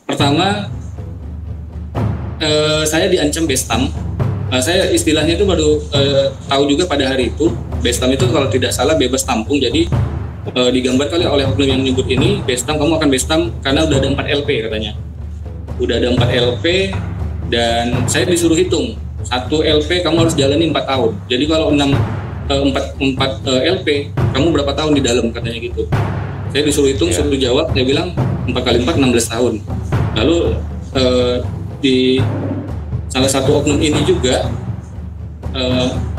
Pertama, saya diancam Bestam. Saya istilahnya itu baru tahu juga pada hari itu. Bestam itu kalau tidak salah bebas tampung. Jadi digambar kali oleh oknum yang menyebut ini, Bestam, kamu akan Bestam karena udah ada 4 LP katanya. Udah ada 4 LP dan saya disuruh hitung. 1 LP kamu harus jalani 4 tahun. Jadi kalau 4 LP, kamu berapa tahun di dalam katanya gitu. Saya disuruh hitung, suruh jawab, dia bilang 4 kali 4 16 tahun. Lalu di salah satu oknum ini juga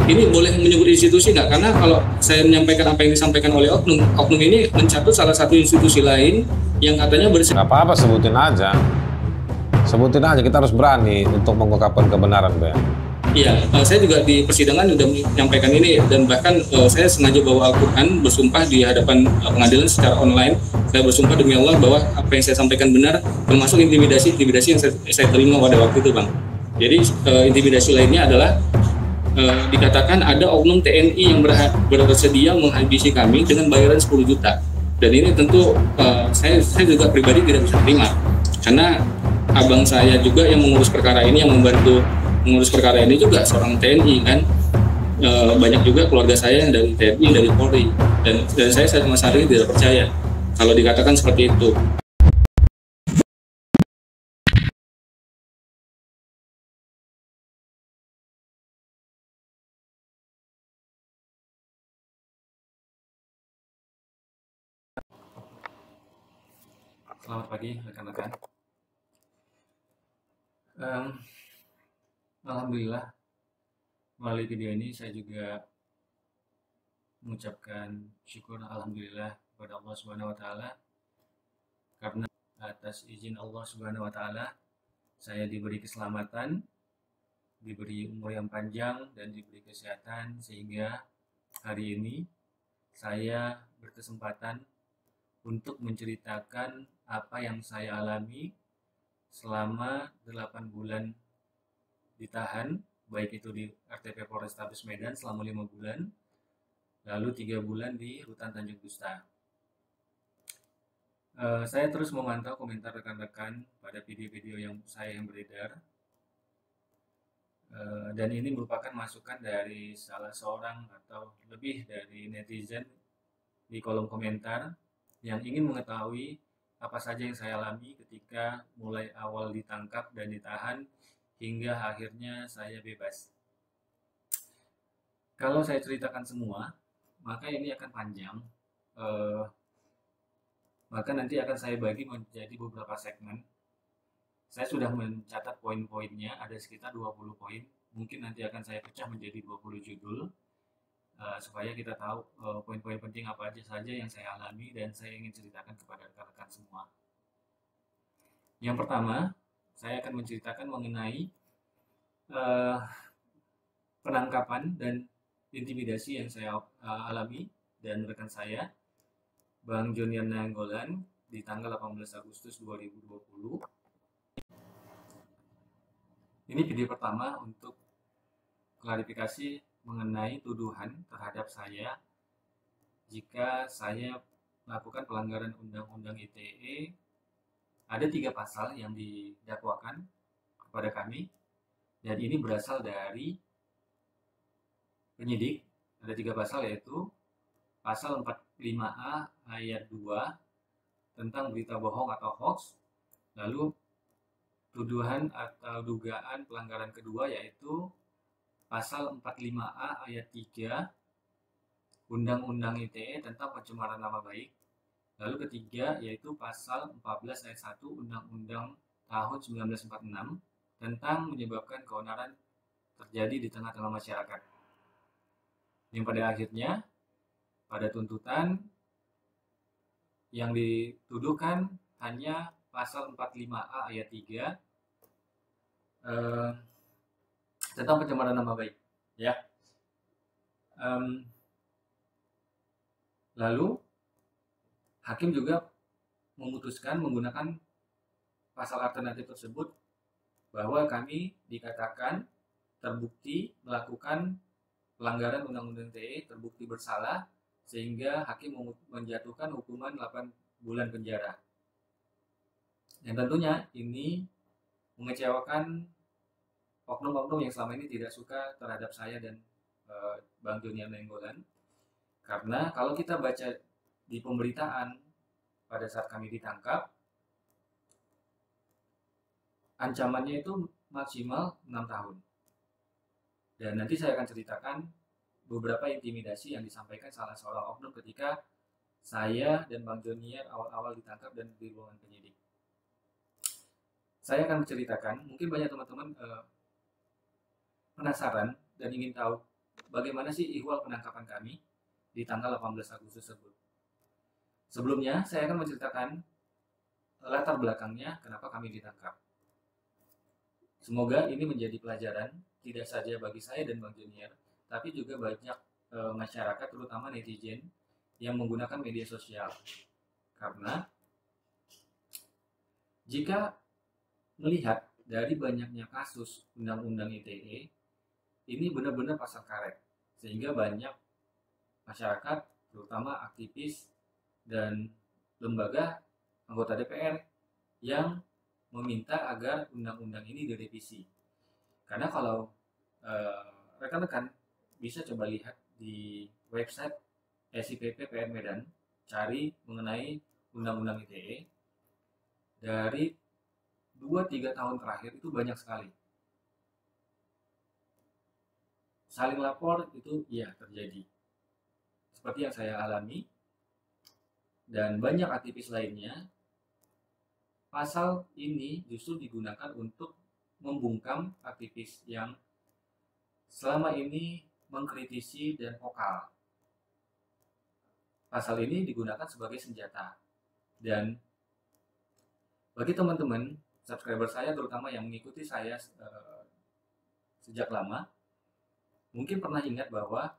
ini boleh menyebut institusi nggak? Karena kalau saya menyampaikan apa yang disampaikan oleh oknum ini mencatut salah satu institusi lain yang katanya nggak apa-apa, sebutin aja, kita harus berani untuk mengungkapkan kebenaran, Bang. Iya, saya juga di persidangan sudah menyampaikan ini dan bahkan saya sengaja bawa Al-Quran bersumpah di hadapan pengadilan secara online. Saya bersumpah demi Allah bahwa apa yang saya sampaikan benar, termasuk intimidasi yang saya terima pada waktu itu, Bang. Jadi intimidasi lainnya adalah dikatakan ada oknum TNI yang bersedia menghabisi kami dengan bayaran 10 juta. Dan ini tentu saya juga pribadi tidak bisa terima. Karena abang saya juga yang mengurus perkara ini, yang membantu mengurus perkara ini juga seorang TNI kan. Banyak juga keluarga saya yang dari TNI, dari Polri. Dan saya sama sekali tidak percaya kalau dikatakan seperti itu. Selamat pagi rekan-rekan. Alhamdulillah, melalui video ini saya juga mengucapkan syukur alhamdulillah kepada Allah Subhanahu wa taala, karena atas izin Allah Subhanahu wa taala saya diberi keselamatan, diberi umur yang panjang dan diberi kesehatan sehingga hari ini saya berkesempatan untuk menceritakan apa yang saya alami selama 8 bulan ditahan, baik itu di RTP Polrestabes Medan selama 5 bulan, lalu 3 bulan di Rutan Tanjung Gusta. Saya terus memantau komentar rekan-rekan pada video-video yang beredar, dan ini merupakan masukan dari salah seorang atau lebih dari netizen di kolom komentar yang ingin mengetahui apa saja yang saya alami ketika mulai awal ditangkap dan ditahan hingga akhirnya saya bebas. Kalau saya ceritakan semua, maka ini akan panjang, maka nanti akan saya bagi menjadi beberapa segmen. Saya sudah mencatat poin-poinnya, ada sekitar 20 poin. Mungkin nanti akan saya pecah menjadi 20 judul, supaya kita tahu poin-poin penting apa aja saja yang saya alami dan saya ingin ceritakan kepada rekan-rekan semua. Yang pertama, saya akan menceritakan mengenai penangkapan dan intimidasi yang saya alami dan rekan saya, Bang Jonian Nainggolan, di tanggal 18 Agustus 2020. Ini video pertama untuk klarifikasi mengenai tuduhan terhadap saya jika saya melakukan pelanggaran Undang-Undang ITE. Ada 3 pasal yang didakwakan kepada kami, dan ini berasal dari penyidik. Ada 3 pasal, yaitu pasal 45A ayat 2 tentang berita bohong atau hoax, lalu tuduhan atau dugaan pelanggaran kedua yaitu pasal 45A ayat 3 Undang-Undang ITE tentang pencemaran nama baik. Lalu ketiga yaitu pasal 14 ayat 1 Undang-Undang tahun 1946 tentang menyebabkan keonaran terjadi di tengah-tengah masyarakat. Yang pada akhirnya, pada tuntutan yang dituduhkan hanya pasal 45A ayat 3 tentang pencemaran nama baik, ya. Lalu hakim juga memutuskan menggunakan pasal alternatif tersebut bahwa kami dikatakan terbukti melakukan pelanggaran Undang-Undang ITE, terbukti bersalah, sehingga hakim menjatuhkan hukuman 8 bulan penjara. yang tentunya ini mengecewakan oknum-oknum yang selama ini tidak suka terhadap saya dan Bang Jonier Nainggolan. Karena kalau kita baca di pemberitaan pada saat kami ditangkap, ancamannya itu maksimal 6 tahun. Dan nanti saya akan ceritakan beberapa intimidasi yang disampaikan salah seorang oknum ketika saya dan Bang Jonier awal-awal ditangkap dan di ruangan penyidik. Saya akan menceritakan, mungkin banyak teman-teman penasaran dan ingin tahu bagaimana sih ihwal penangkapan kami di tanggal 18 Agustus tersebut. Sebelumnya, saya akan menceritakan latar belakangnya kenapa kami ditangkap. Semoga ini menjadi pelajaran tidak saja bagi saya dan Bang Jonier, tapi juga banyak masyarakat, terutama netizen, yang menggunakan media sosial. Karena jika melihat dari banyaknya kasus Undang-Undang ITE, ini benar-benar pasal karet. Sehingga banyak masyarakat, terutama aktivis dan lembaga anggota DPR yang meminta agar undang-undang ini direvisi. Karena kalau rekan-rekan bisa coba lihat di website SIPP PR Medan, cari mengenai Undang-Undang ITE, dari 2-3 tahun terakhir itu banyak sekali. Saling lapor itu ya terjadi. Seperti yang saya alami, dan banyak aktivis lainnya, pasal ini justru digunakan untuk membungkam aktivis yang selama ini mengkritisi dan vokal. Pasal ini digunakan sebagai senjata. Dan bagi teman-teman subscriber saya, terutama yang mengikuti saya sejak lama, mungkin pernah ingat bahwa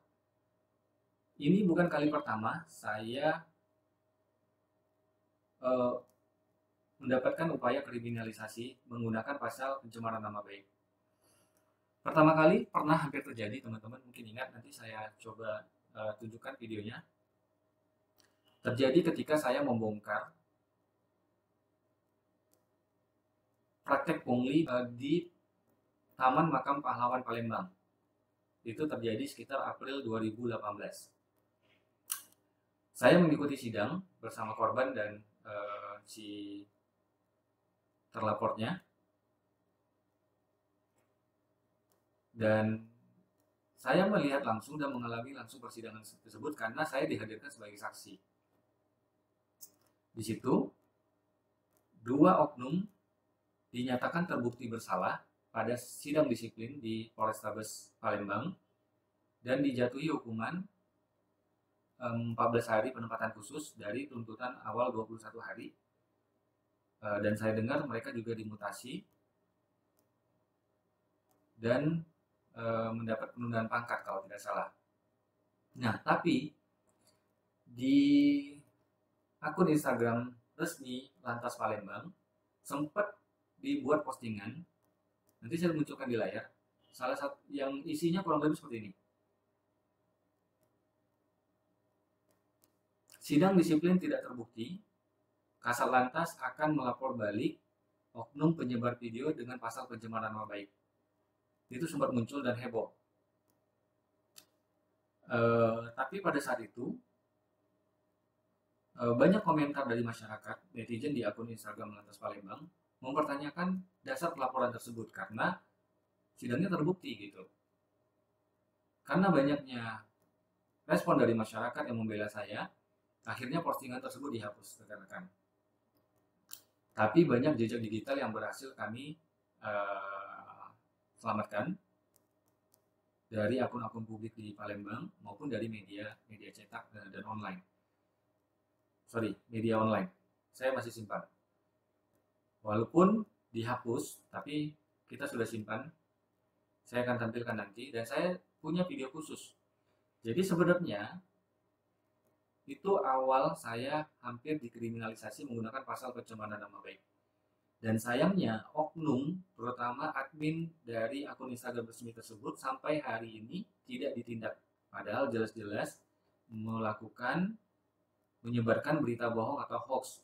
ini bukan kali pertama saya mendapatkan upaya kriminalisasi menggunakan pasal pencemaran nama baik. Pertama kali pernah hampir terjadi, teman-teman mungkin ingat, nanti saya coba tunjukkan videonya. Terjadi ketika saya membongkar praktek pungli di Taman Makam Pahlawan Palembang. Itu terjadi sekitar April 2018. Saya mengikuti sidang bersama korban dan si terlapornya. Dan saya melihat langsung dan mengalami langsung persidangan tersebut karena saya dihadirkan sebagai saksi. Di situ, 2 oknum dinyatakan terbukti bersalah pada sidang disiplin di Polrestabes Palembang dan dijatuhi hukuman 14 hari penempatan khusus dari tuntutan awal 21 hari. Dan saya dengar mereka juga dimutasi dan mendapat penundaan pangkat kalau tidak salah. Nah, tapi di akun Instagram resmi Lantas Palembang sempat dibuat postingan, nanti saya munculkan di layar, salah satu yang isinya kurang lebih seperti ini. Sidang disiplin tidak terbukti, Kasat Lantas akan melapor balik oknum penyebar video dengan pasal pencemaran nama baik. Itu sempat muncul dan heboh. Tapi pada saat itu banyak komentar dari masyarakat netizen di akun Instagram Lantas Palembang mempertanyakan dasar pelaporan tersebut karena sidangnya terbukti gitu. Karena banyaknya respon dari masyarakat yang membela saya, akhirnya postingan tersebut dihapus, rekan-rekan. Tapi banyak jejak digital yang berhasil kami selamatkan dari akun-akun publik di Palembang maupun dari media cetak dan online. Media online. Saya masih simpan. Walaupun dihapus, tapi kita sudah simpan. Saya akan tampilkan nanti dan saya punya video khusus. Jadi sebenarnya itu awal saya hampir dikriminalisasi menggunakan pasal pencemaran nama baik. Dan sayangnya oknum, terutama admin dari akun Instagram resmi tersebut sampai hari ini tidak ditindak. Padahal jelas-jelas menyebarkan berita bohong atau hoax.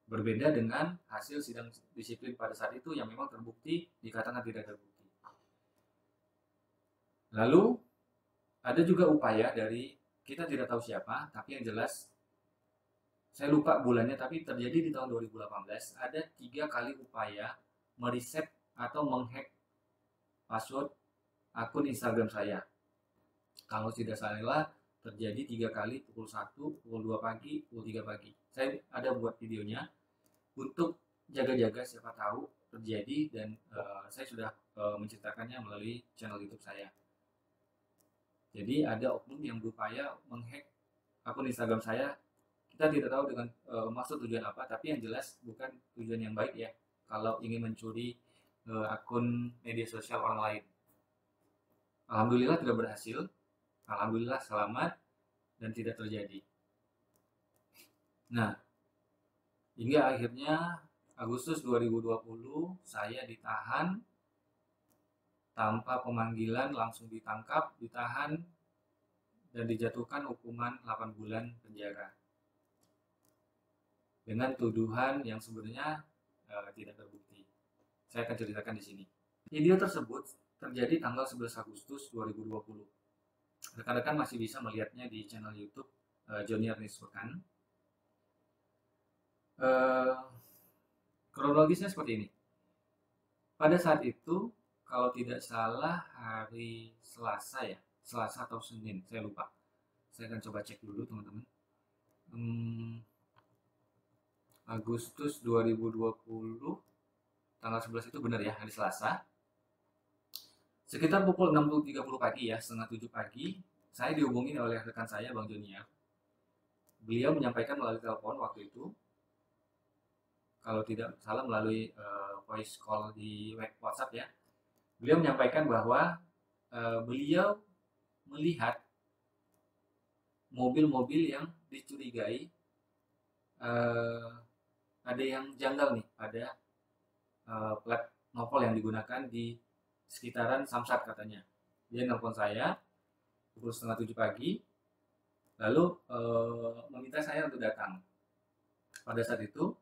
Berbeda dengan hasil sidang disiplin pada saat itu yang memang terbukti dikatakan tidak terbukti. Lalu ada juga upaya dari kita tidak tahu siapa, tapi yang jelas saya lupa bulannya, tapi terjadi di tahun 2018 ada 3 kali upaya mereset atau menghack password akun Instagram saya. Kalau tidak salah terjadi 3 kali, pukul 1, pukul 2 pagi, pukul 3 pagi. Saya ada buat videonya untuk jaga-jaga siapa tahu terjadi, dan saya sudah menceritakannya melalui channel YouTube saya. Jadi ada oknum yang berupaya menghack akun Instagram saya. Kita tidak tahu dengan maksud tujuan apa, tapi yang jelas bukan tujuan yang baik ya kalau ingin mencuri akun media sosial orang lain. Alhamdulillah tidak berhasil, alhamdulillah selamat dan tidak terjadi. Nah, hingga akhirnya Agustus 2020 saya ditahan tanpa pemanggilan, langsung ditangkap, ditahan, dan dijatuhkan hukuman 8 bulan penjara dengan tuduhan yang sebenarnya tidak terbukti. Saya akan ceritakan di sini. Video tersebut terjadi tanggal 11 Agustus 2020. Rekan-rekan masih bisa melihatnya di channel YouTube Johnny Ernest Pekan. Kronologisnya seperti ini. Pada saat itu, kalau tidak salah hari Selasa ya, Selasa atau Senin, saya lupa. Saya akan coba cek dulu teman-teman. Agustus 2020, tanggal 11 itu benar ya, hari Selasa. Sekitar pukul 6.30 pagi ya, setengah 7 pagi, saya dihubungi oleh rekan saya, Bang Joniar. Beliau menyampaikan melalui telepon waktu itu, kalau tidak salah melalui voice call di WhatsApp ya. Beliau menyampaikan bahwa beliau melihat mobil-mobil yang dicurigai ada yang janggal nih pada plat nopol yang digunakan di sekitaran Samsat katanya. Dia nelpon saya pukul setengah 7 pagi, lalu meminta saya untuk datang. Pada saat itu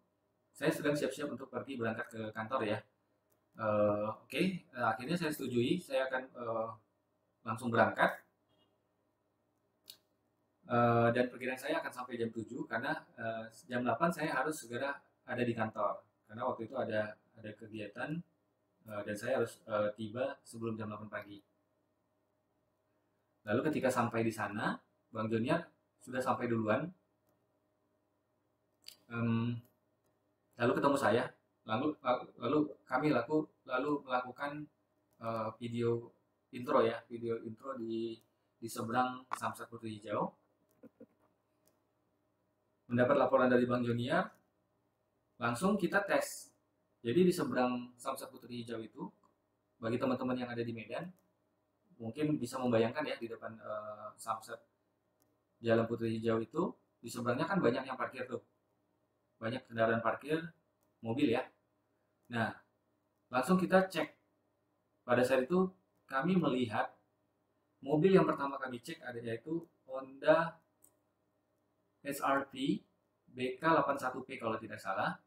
saya sedang siap-siap untuk pergi berangkat ke kantor ya. Oke, akhirnya saya setujui, saya akan langsung berangkat. Dan perkiraan saya akan sampai jam 7 karena jam 8 saya harus segera ada di kantor. Karena waktu itu ada kegiatan dan saya harus tiba sebelum jam 8 pagi. Lalu ketika sampai di sana, Bang Joniar sudah sampai duluan. Lalu ketemu saya. Lalu kami melakukan video intro ya, video intro di seberang Samsat Putri Hijau. Mendapat laporan dari Bang Joniar, langsung kita tes. Jadi di seberang Samsat Putri Hijau itu, bagi teman-teman yang ada di Medan, mungkin bisa membayangkan ya, di depan Samsat Jalan Putri Hijau itu, di seberangnya kan banyak yang parkir tuh. Banyak kendaraan parkir, mobil ya. Nah, langsung kita cek. Pada saat itu kami melihat mobil yang pertama kami cek ada yaitu Honda SRT BK81P kalau tidak salah,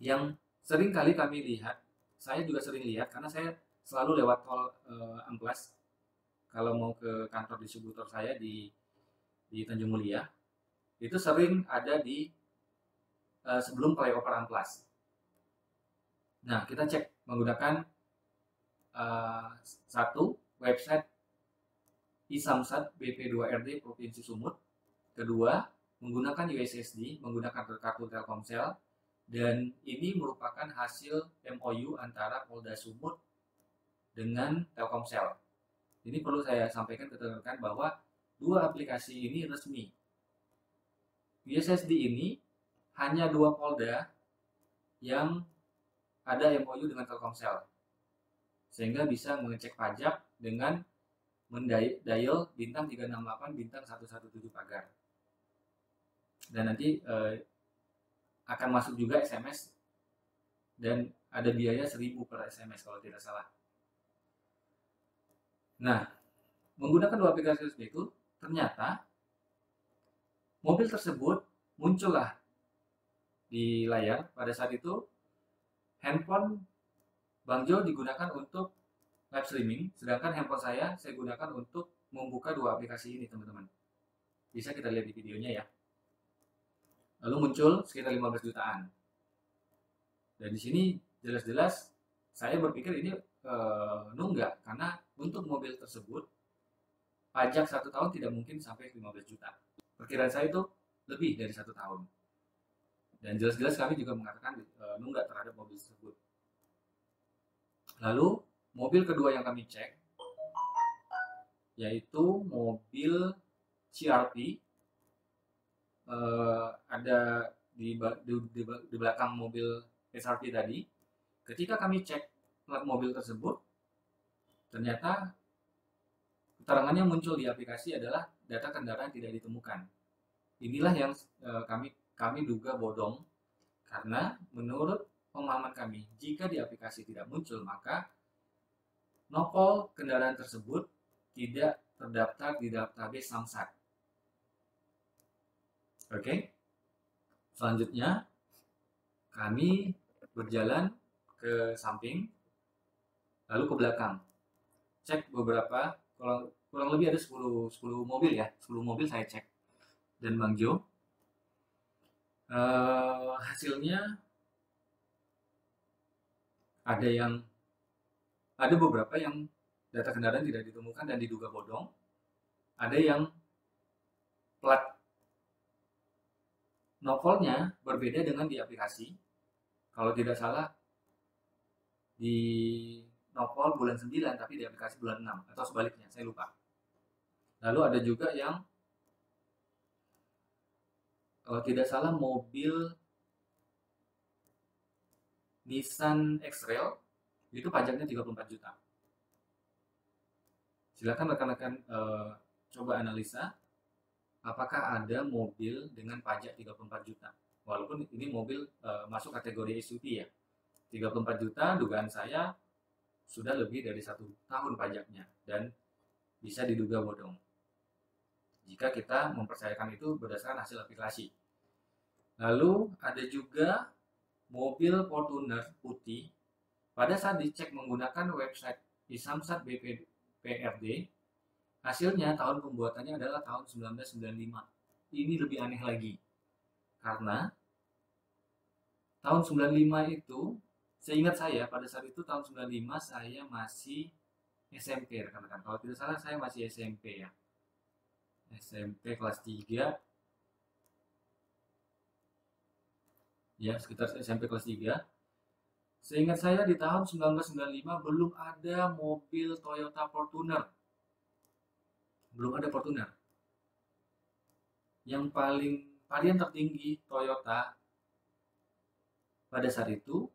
yang sering kali kami lihat. Saya juga sering lihat karena saya selalu lewat tol Amplas kalau mau ke kantor distributor saya di Tanjung Mulia. Itu sering ada di sebelum flyover Amplas. Nah, kita cek menggunakan satu, website iSamsat BP2RD Provinsi Sumut. Kedua, menggunakan USSD, menggunakan kartu Telkomsel. Dan ini merupakan hasil MOU antara Polda Sumut dengan Telkomsel. Ini perlu saya sampaikan ke rekan-rekan bahwa dua aplikasi ini resmi. USSD ini hanya 2 Polda yang ada MOU dengan Telkomsel, sehingga bisa mengecek pajak dengan mendial bintang 368 bintang 117 pagar. Dan nanti akan masuk juga SMS dan ada biaya 1.000 per SMS kalau tidak salah. Nah, menggunakan dua aplikasi itu ternyata mobil tersebut muncullah di layar, pada saat itu handphone Bang Jo digunakan untuk live streaming, sedangkan handphone saya gunakan untuk membuka dua aplikasi ini, teman-teman. Bisa kita lihat di videonya ya. Lalu muncul sekitar 15 jutaan. Dan di sini jelas-jelas saya berpikir ini nunggak, karena untuk mobil tersebut pajak 1 tahun tidak mungkin sampai 15 juta. Perkiraan saya itu lebih dari 1 tahun. Dan jelas-jelas kami juga mengatakan nunggak terhadap mobil tersebut. Lalu mobil kedua yang kami cek yaitu mobil CRV. Ada di belakang mobil SRV tadi. Ketika kami cek plat mobil tersebut, ternyata keterangannya muncul di aplikasi adalah data kendaraan tidak ditemukan. Inilah yang kami duga bodong, karena menurut pemahaman kami, jika di aplikasi tidak muncul, maka nopol kendaraan tersebut tidak terdaftar di database Samsat. Oke. Selanjutnya, kami berjalan ke samping, lalu ke belakang. Cek beberapa, kurang lebih ada 10 mobil ya, 10 mobil saya cek. Dan Bang Jo, hasilnya ada beberapa yang data kendaraan tidak ditemukan dan diduga bodong. Ada yang plat nopolnya berbeda dengan di aplikasi. Kalau tidak salah di nopol bulan 9 tapi di aplikasi bulan 6 atau sebaliknya, saya lupa. Lalu ada juga yang kalau tidak salah mobil Nissan X-Trail itu pajaknya 34 juta. Silakan rekan-rekan coba analisa apakah ada mobil dengan pajak 34 juta. Walaupun ini mobil masuk kategori SUV ya. 34 juta dugaan saya sudah lebih dari 1 tahun pajaknya dan bisa diduga bodong jika kita mempercayakan itu berdasarkan hasil aplikasi. Lalu ada juga mobil Fortuner putih. Pada saat dicek menggunakan website di Samsat BPRD, hasilnya tahun pembuatannya adalah tahun 1995. Ini lebih aneh lagi, karena tahun 95 itu, seingat saya pada saat itu tahun 95 saya masih SMP, rekan-rekan. Kalau tidak salah saya masih SMP ya. SMP kelas 3. Ya, sekitar SMP kelas 3. Seingat saya di tahun 1995 belum ada mobil Toyota Fortuner. Belum ada Fortuner. Yang paling varian tertinggi Toyota pada saat itu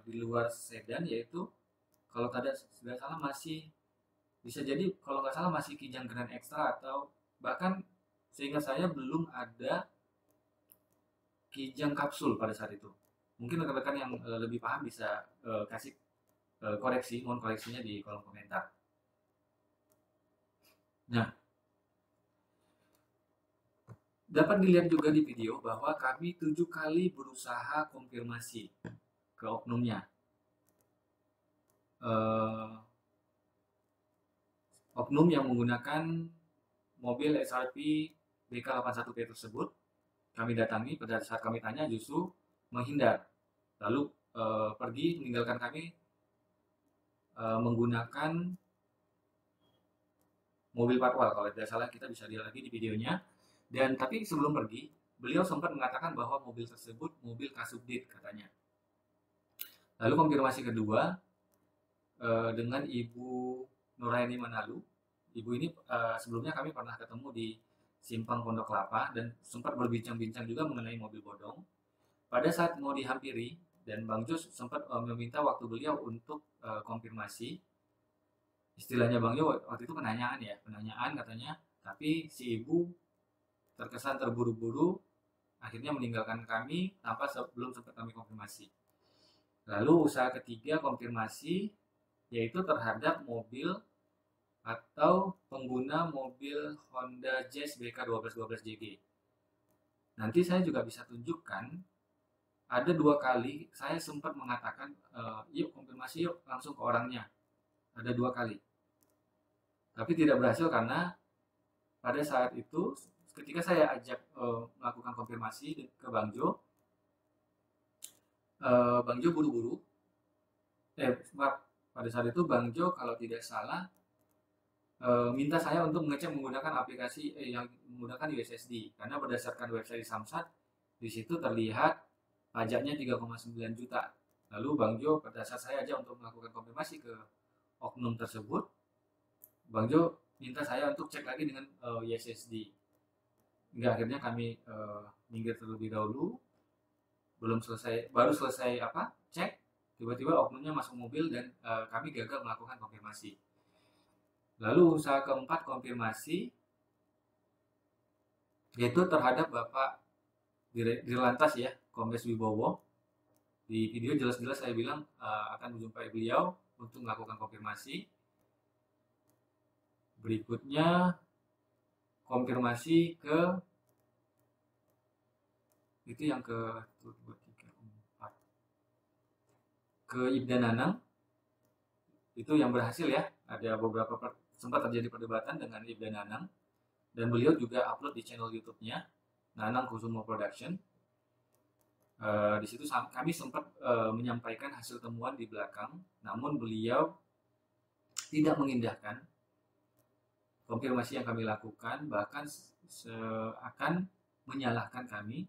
di luar sedan yaitu kalau tidak salah masih bisa jadi kalau nggak salah masih Kijang Grand Extra atau bahkan seingat saya belum ada Kijang Kapsul pada saat itu. Mungkin rekan-rekan yang lebih paham bisa kasih mohon koreksinya di kolom komentar. Nah, dapat dilihat juga di video bahwa kami 7 kali berusaha konfirmasi ke oknumnya. Oknum yang menggunakan mobil SRP BK81P tersebut, kami datangi, pada saat kami tanya justru menghindar. Lalu pergi meninggalkan kami menggunakan mobil patwal. Kalau tidak salah kita bisa lihat lagi di videonya. Dan tapi sebelum pergi, beliau sempat mengatakan bahwa mobil tersebut mobil Kasubdit katanya. Lalu konfirmasi kedua dengan Ibu Nuraini Manalu. Ibu ini sebelumnya kami pernah ketemu di Simpang Pondok Kelapa dan sempat berbincang-bincang juga mengenai mobil bodong. Pada saat mau dihampiri dan Bang Jos sempat meminta waktu beliau untuk konfirmasi. Istilahnya Bang Jo waktu itu penanyaan katanya, tapi si ibu terkesan terburu-buru akhirnya meninggalkan kami tanpa sebelum sempat kami konfirmasi. Lalu usaha ketiga konfirmasi yaitu terhadap mobil atau pengguna mobil Honda Jazz BK1212JG. Nanti saya juga bisa tunjukkan ada 2 kali saya sempat mengatakan, yuk konfirmasi yuk langsung ke orangnya. Ada 2 kali. Tapi tidak berhasil karena pada saat itu ketika saya ajak melakukan konfirmasi ke Bang Jo, Bang Jo buru-buru. Maaf, pada saat itu Bang Jo kalau tidak salah minta saya untuk mengecek menggunakan aplikasi yang menggunakan USSD karena berdasarkan website Samsat di situ terlihat pajaknya 3,9 juta. Lalu Bang Jo pada saat saya ajak untuk melakukan konfirmasi ke oknum tersebut, Bang Jo minta saya untuk cek lagi dengan USSD. Hingga akhirnya kami minggir terlebih dahulu, baru selesai cek, tiba-tiba oknumnya masuk mobil dan kami gagal melakukan konfirmasi. Lalu usaha keempat konfirmasi yaitu terhadap Bapak Dirlantas ya, Kombes Wibowo. Di video jelas-jelas saya bilang akan menjumpai beliau untuk melakukan konfirmasi. Berikutnya konfirmasi ke itu yang ke 1, 2, 3, 4 ke Ibda Nanang. Itu yang berhasil ya. Ada beberapa sempat terjadi perdebatan dengan Ibda Nanang dan beliau juga upload di channel YouTube-nya Nanang Kusumo Production. Di situ kami sempat menyampaikan hasil temuan di belakang, namun beliau tidak mengindahkan konfirmasi yang kami lakukan, bahkan seakan menyalahkan kami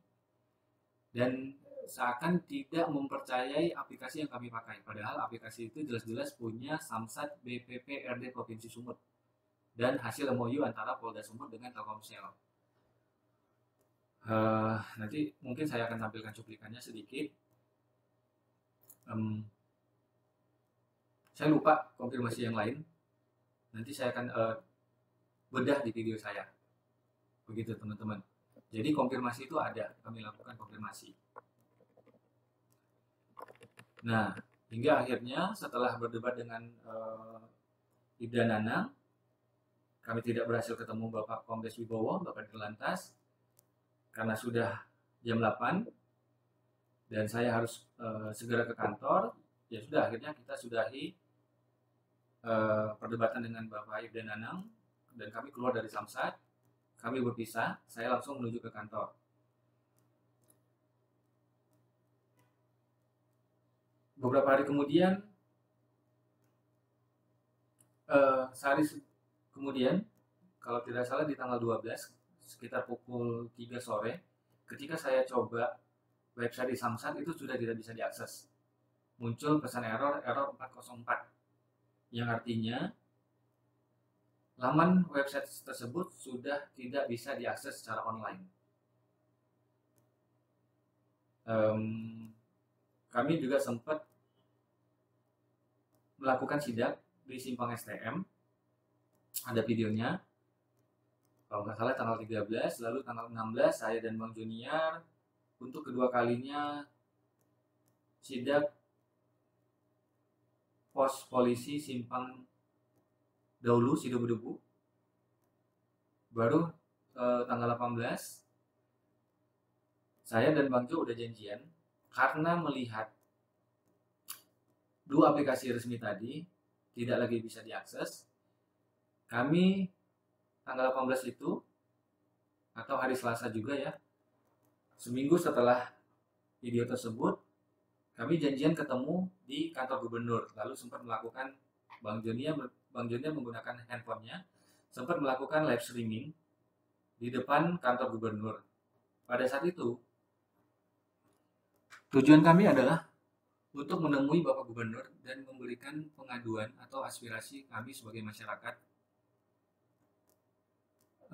dan seakan tidak mempercayai aplikasi yang kami pakai. Padahal aplikasi itu jelas-jelas punya Samsat BPP RD Provinsi Sumut dan hasil MOU antara Polda Sumut dengan Telkomsel. Nanti mungkin saya akan tampilkan cuplikannya sedikit. Saya lupa konfirmasi yang lain. Nanti saya akan bedah di video saya. Begitu teman-teman. Jadi konfirmasi itu ada, kami lakukan konfirmasi. Nah, hingga akhirnya setelah berdebat dengan Ibda Nanang, kami tidak berhasil ketemu Bapak Kombes Wibowo, Bapak Dirlantas, karena sudah jam 8 dan saya harus segera ke kantor. Ya sudah, akhirnya kita sudahi perdebatan dengan Bapak Ibda Nanang dan kami keluar dari Samsat. Kami berpisah, saya langsung menuju ke kantor. Beberapa hari kemudian, sehari kemudian, kalau tidak salah di tanggal 12, sekitar pukul 3 sore, ketika saya coba website di Samsat itu sudah tidak bisa diakses. Muncul pesan error 404, yang artinya laman website tersebut sudah tidak bisa diakses secara online. Kami juga sempat melakukan sidak di Simpang STM. Ada videonya. Kalau nggak salah tanggal 13, lalu tanggal 16 saya dan Bang Junior untuk kedua kalinya sidak pos polisi Simpang Daulu Sidobedebu. Baru tanggal 18 saya dan Bang Jo udah janjian karena melihat dua aplikasi resmi tadi tidak lagi bisa diakses. Kami tanggal 18 itu atau hari Selasa juga ya, seminggu setelah video tersebut, kami janjian ketemu di kantor gubernur. Lalu sempat melakukan Bang Junior menggunakan handphonenya sempat melakukan live streaming di depan kantor gubernur. Pada saat itu tujuan kami adalah untuk menemui Bapak Gubernur dan memberikan pengaduan atau aspirasi kami sebagai masyarakat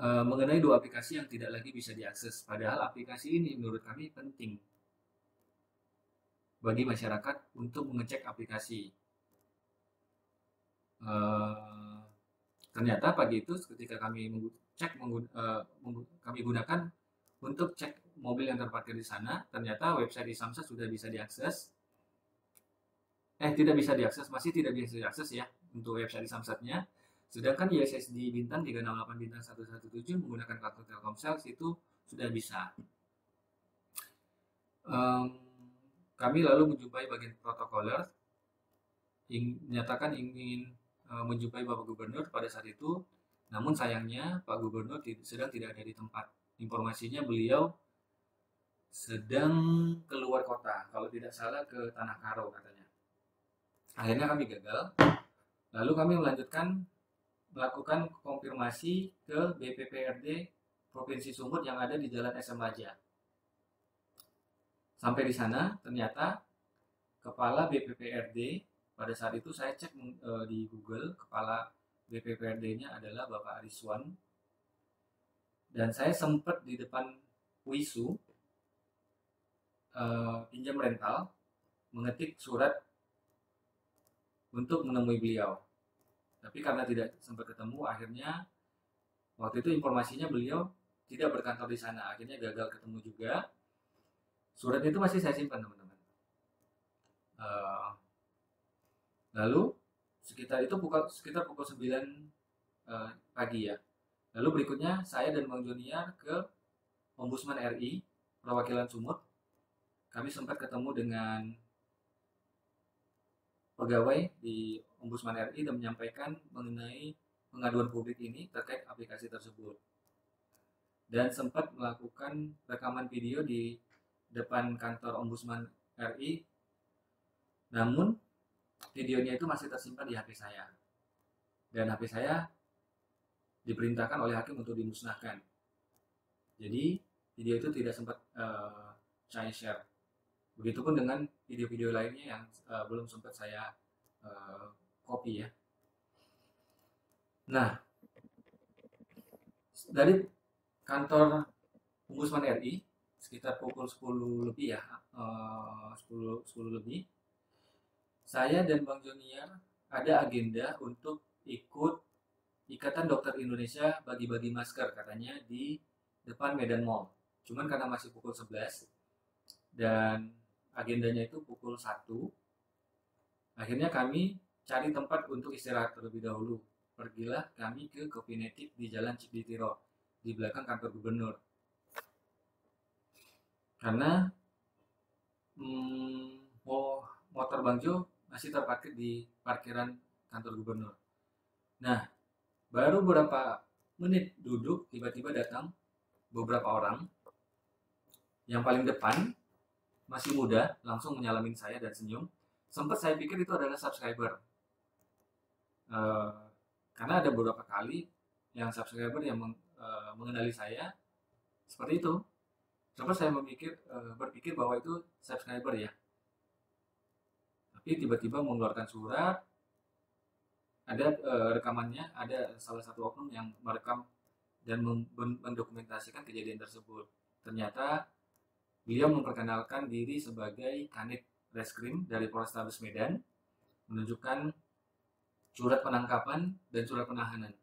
mengenai dua aplikasi yang tidak lagi bisa diakses. Padahal aplikasi ini menurut kami penting bagi masyarakat untuk mengecek aplikasi. Ternyata pagi itu ketika kami kami gunakan untuk cek mobil yang terparkir di sana, ternyata website di Samsat sudah bisa diakses. Tidak bisa diakses, masih tidak bisa diakses ya untuk website di Samsatnya. Sedangkan USSD bintang 368 bintang 117 menggunakan kartu Telkomsel itu sudah bisa. Em, Kami lalu menjumpai bagian protokoler, menyatakan ingin menjumpai Bapak Gubernur pada saat itu, namun sayangnya Pak Gubernur sedang tidak ada di tempat. Informasinya beliau sedang keluar kota, kalau tidak salah ke Tanah Karo katanya. Akhirnya kami gagal, lalu kami melakukan konfirmasi ke BPPRD Provinsi Sumut yang ada di Jalan SM Raja. Sampai di sana ternyata kepala BPPRD pada saat itu saya cek di Google, kepala BPPRD-nya adalah Bapak Ariswan, dan saya sempat di depan Wisu pinjam rental mengetik surat untuk menemui beliau. Tapi karena tidak sempat ketemu, akhirnya waktu itu informasinya beliau tidak berkantor di sana. Akhirnya gagal ketemu juga. Surat itu masih saya simpan, teman-teman. Lalu sekitar pukul 9 pagi ya. Lalu berikutnya saya dan Bang Joniar ke Ombudsman RI perwakilan Sumut. Kami sempat ketemu dengan pegawai di Ombudsman RI dan menyampaikan mengenai pengaduan publik ini terkait aplikasi tersebut. Dan sempat melakukan rekaman video di depan kantor Ombudsman RI. Namun videonya itu masih tersimpan di HP saya. Dan HP saya diperintahkan oleh hakim untuk dimusnahkan. Jadi video itu tidak sempat saya share. Begitupun dengan video-video lainnya yang belum sempat saya copy ya. Nah, dari kantor Ombudsman RI sekitar pukul 10 lebih ya, 10 lebih, saya dan Bang Joniar ada agenda untuk ikut Ikatan Dokter Indonesia bagi-bagi masker katanya di depan Medan Mall. Cuman karena masih pukul 11 dan agendanya itu pukul 1, akhirnya kami cari tempat untuk istirahat terlebih dahulu. Pergilah kami ke Kopinetik di Jalan Cikditiro, di belakang kantor gubernur. Karena motor Bang Jo masih terparkir di parkiran kantor gubernur. Nah, baru beberapa menit duduk, tiba-tiba datang beberapa orang. Yang paling depan masih muda, langsung menyalamin saya dan senyum. Sempat saya pikir itu adalah subscriber, karena ada beberapa kali yang subscriber yang mengenali saya seperti itu. Sempat saya berpikir bahwa itu subscriber ya. Tapi tiba-tiba mengeluarkan surat, ada rekamannya, ada salah satu oknum yang merekam dan mendokumentasikan kejadian tersebut. Ternyata beliau memperkenalkan diri sebagai Kanit Reskrim dari Polrestabes Medan, menunjukkan surat penangkapan dan surat penahanan.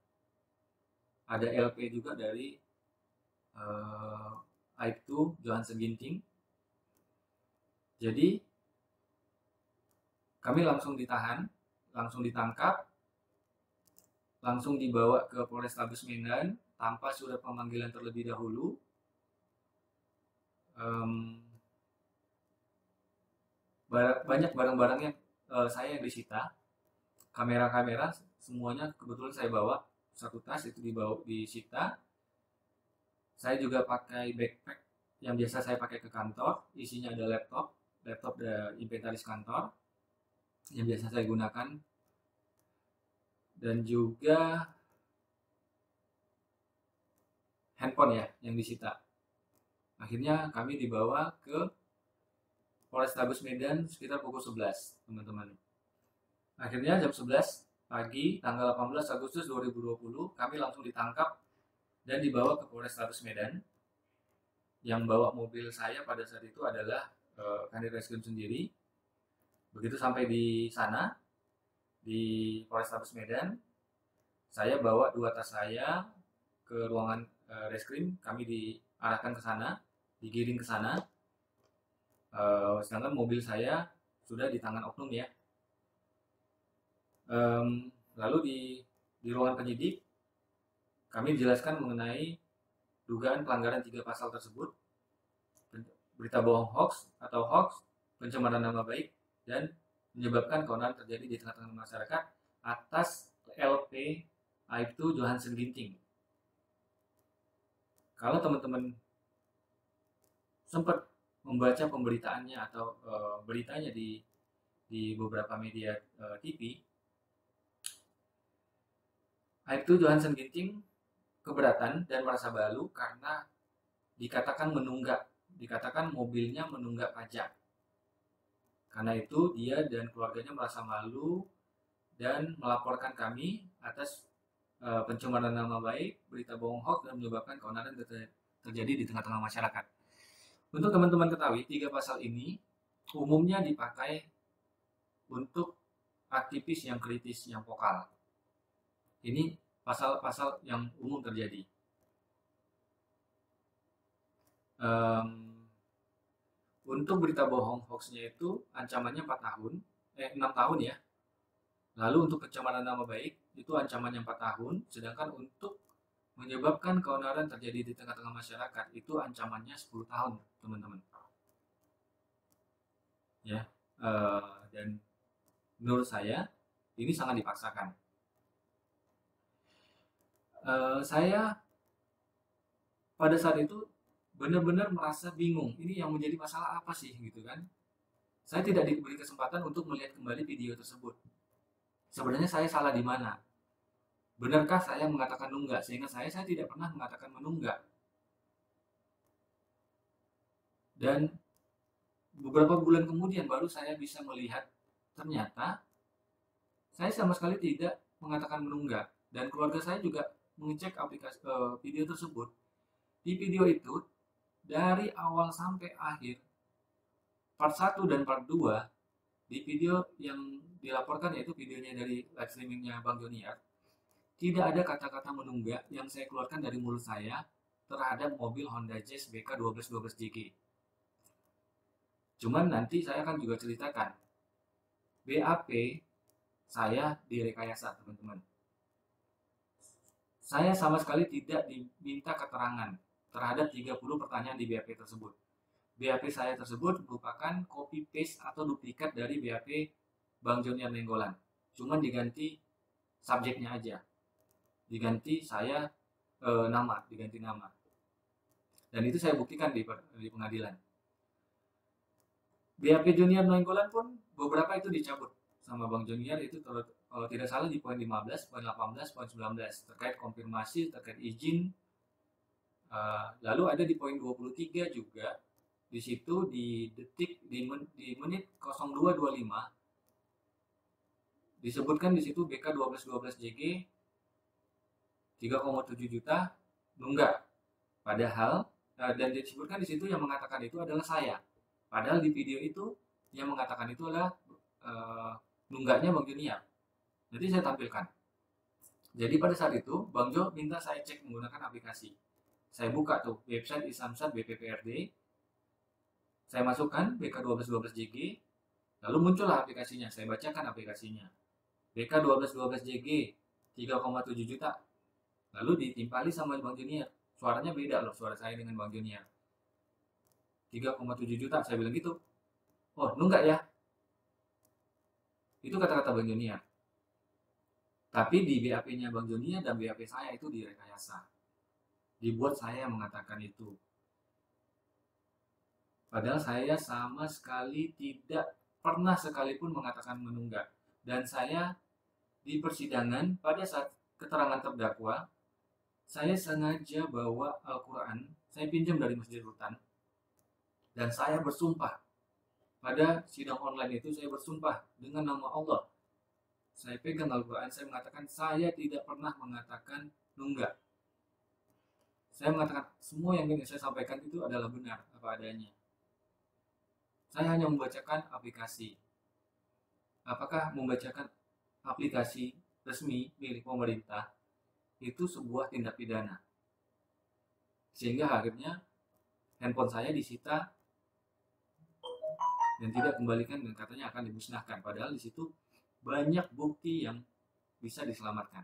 Ada LP juga dari Aibtu Johansen Ginting. Jadi kami langsung ditahan, langsung ditangkap, langsung dibawa ke Polrestabes Medan tanpa surat pemanggilan terlebih dahulu. Banyak barang-barangnya saya yang disita, kamera semuanya kebetulan saya bawa, satu tas itu disita. Saya juga pakai backpack yang biasa saya pakai ke kantor, isinya ada laptop inventaris kantor yang biasa saya gunakan, dan juga handphone ya yang disita. Akhirnya kami dibawa ke Polrestabes Medan sekitar pukul 11, teman-teman. Akhirnya jam 11 pagi tanggal 18 Agustus 2020 kami langsung ditangkap dan dibawa ke Polrestabes Medan. Yang bawa mobil saya pada saat itu adalah Kanit Reskrim sendiri. Begitu sampai di sana, di Polrestabes Medan, saya bawa 2 tas saya ke ruangan reskrim. Kami diarahkan ke sana, digiring ke sana. Sedangkan mobil saya sudah di tangan oknum ya. Lalu di ruangan penyidik kami dijelaskan mengenai dugaan pelanggaran 3 pasal tersebut. berita bohong hoax atau hoax, pencemaran nama baik, dan menyebabkan keonaran terjadi di tengah-tengah masyarakat atas LP Aibtu Johansen Ginting. Kalau teman-teman sempat membaca pemberitaannya atau beritanya di beberapa media TV, Aibtu Johansen Ginting keberatan dan merasa malu karena dikatakan mobilnya menunggak pajak. Karena itu dia dan keluarganya merasa malu dan melaporkan kami atas pencemaran nama baik, berita bohong hoax, dan menyebabkan keonaran terjadi di tengah-tengah masyarakat. Untuk teman-teman ketahui, 3 pasal ini umumnya dipakai untuk aktivis yang kritis, yang vokal. Ini pasal-pasal yang umum terjadi. Untuk berita bohong hoaxnya itu ancamannya 6 tahun ya. Lalu untuk pencemaran nama baik itu ancamannya 4 tahun, sedangkan untuk menyebabkan keonaran terjadi di tengah-tengah masyarakat itu ancamannya 10 tahun, teman-teman. Ya, dan menurut saya ini sangat dipaksakan. Saya pada saat itu benar-benar merasa bingung, ini yang menjadi masalah apa sih gitu kan. Saya tidak diberi kesempatan untuk melihat kembali video tersebut. Sebenarnya saya salah di mana? Benarkah saya mengatakan nunggak? Sehingga saya tidak pernah mengatakan menunggak. Dan beberapa bulan kemudian baru saya bisa melihat ternyata saya sama sekali tidak mengatakan menunggak. Dan keluarga saya juga mengecek aplikasi video tersebut. Di video itu dari awal sampai akhir, part 1 dan part 2, di video yang dilaporkan yaitu videonya dari live streamingnya Bang Joniar, tidak ada kata-kata menunggak yang saya keluarkan dari mulut saya terhadap mobil Honda Jazz BK 1212 JG. Cuman nanti saya akan juga ceritakan BAP saya direkayasa, teman-teman. Saya sama sekali tidak diminta keterangan terhadap 30 pertanyaan di BAP tersebut. BAP saya tersebut merupakan copy paste atau duplikat dari BAP Bang Joniar Nainggolan. Cuman diganti subjeknya aja. Diganti saya diganti nama. Dan itu saya buktikan di pengadilan. BAP Joniar Nainggolan pun beberapa itu dicabut sama Bang Joniar, itu kalau tidak salah di poin 15, poin 18, poin 19 terkait konfirmasi, terkait izin. Lalu ada di poin 23 juga, di situ di menit 0225 disebutkan di situ BK 1212 JG 3,7 juta nunggak. Padahal dan disebutkan di situ yang mengatakan itu adalah saya. Padahal di video itu yang mengatakan itu adalah nunggaknya Bang Joniar. Jadi saya tampilkan. Jadi pada saat itu Bang Jo minta saya cek menggunakan aplikasi. Saya buka tuh website Isamsat BPPRD. Saya masukkan BK 1212 JG. Lalu muncullah aplikasinya. Saya bacakan aplikasinya. BK 1212 JG 3,7 juta. Lalu ditimpali sama Bang Joniar. Suaranya beda loh, suara saya dengan Bang Joniar. 3,7 juta, saya bilang gitu. Oh, nunggak ya? Itu kata-kata Bang Joniar. Tapi di BAP-nya Bang Joniar dan BAP saya itu direkayasa. Dibuat saya mengatakan itu. Padahal saya sama sekali tidak pernah sekalipun mengatakan menunggak. Dan saya di persidangan pada saat keterangan terdakwa, saya sengaja bawa Al-Quran, saya pinjam dari Masjid Rutan, dan saya bersumpah. Pada sidang online itu saya bersumpah dengan nama Allah. Saya pegang Al-Quran, saya mengatakan saya tidak pernah mengatakan nunggak. Saya mengatakan semua yang ingin saya sampaikan itu adalah benar apa adanya. Saya hanya membacakan aplikasi. Apakah membacakan aplikasi resmi milik pemerintah itu sebuah tindak pidana? Sehingga akhirnya handphone saya disita dan tidak kembalikan dan katanya akan dimusnahkan. Padahal di situ banyak bukti yang bisa diselamatkan.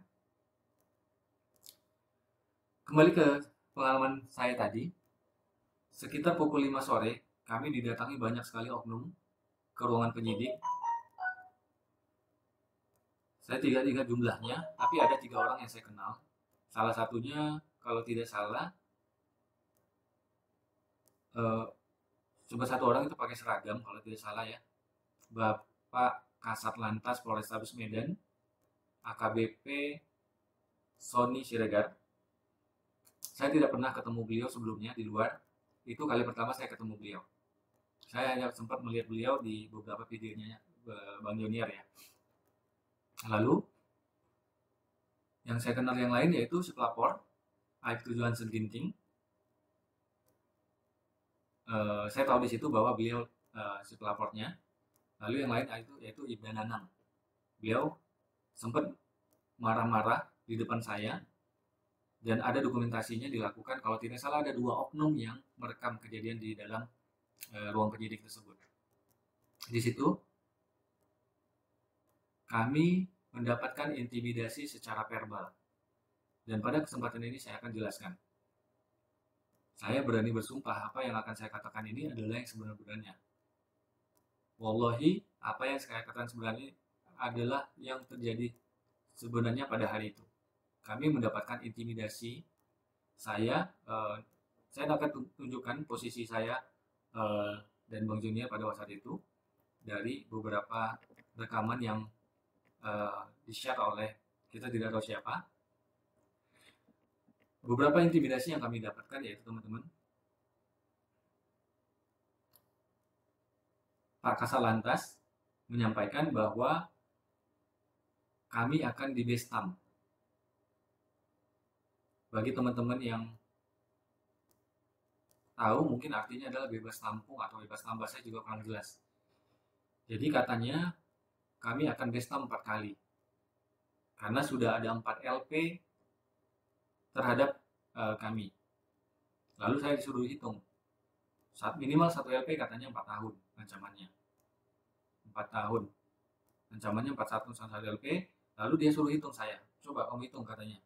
Kembali ke pengalaman saya tadi, sekitar pukul 5 sore, kami didatangi banyak sekali oknum ke ruangan penyidik. Saya tidak ingat jumlahnya, tapi ada 3 orang yang saya kenal. Salah satunya, kalau tidak salah, eh, cuma 1 orang itu pakai seragam, kalau tidak salah ya. Bapak Kasat Lantas Polrestabes Medan, AKBP Sony Siregar. Saya tidak pernah ketemu beliau sebelumnya di luar. Itu kali pertama saya ketemu beliau. Saya hanya sempat melihat beliau di beberapa videonya Bang Jonier ya. Lalu yang saya kenal yang lain yaitu si pelapor Aibtu Johansen Ginting. Saya tahu di situ bahwa beliau si pelapornya. Lalu yang lain yaitu Ibda Nanang. Beliau sempat marah-marah di depan saya, dan ada dokumentasinya dilakukan, kalau tidak salah ada 2 oknum yang merekam kejadian di dalam ruang penyidik tersebut. Di situ kami mendapatkan intimidasi secara verbal, dan pada kesempatan ini saya akan jelaskan. Saya berani bersumpah apa yang akan saya katakan ini adalah yang sebenarnya. Wallahi, apa yang saya katakan sebenarnya adalah yang terjadi sebenarnya pada hari itu. Kami mendapatkan intimidasi. Saya akan tunjukkan posisi saya dan Bang Junior pada saat itu dari beberapa rekaman yang di-share oleh kita tidak tahu siapa. Beberapa intimidasi yang kami dapatkan yaitu teman-teman, Pak Kasat Lantas menyampaikan bahwa kami akan dibestam. Bagi teman-teman yang tahu, mungkin artinya adalah bebas tampung atau bebas tambah, saya juga kurang jelas. Jadi katanya kami akan bestam 4 kali. Karena sudah ada 4 LP terhadap kami. Lalu saya disuruh hitung. Minimal 1 LP katanya 4 tahun ancamannya. 4 tahun. Ancamannya 41 LP. Lalu dia suruh hitung saya. Coba kamu hitung katanya.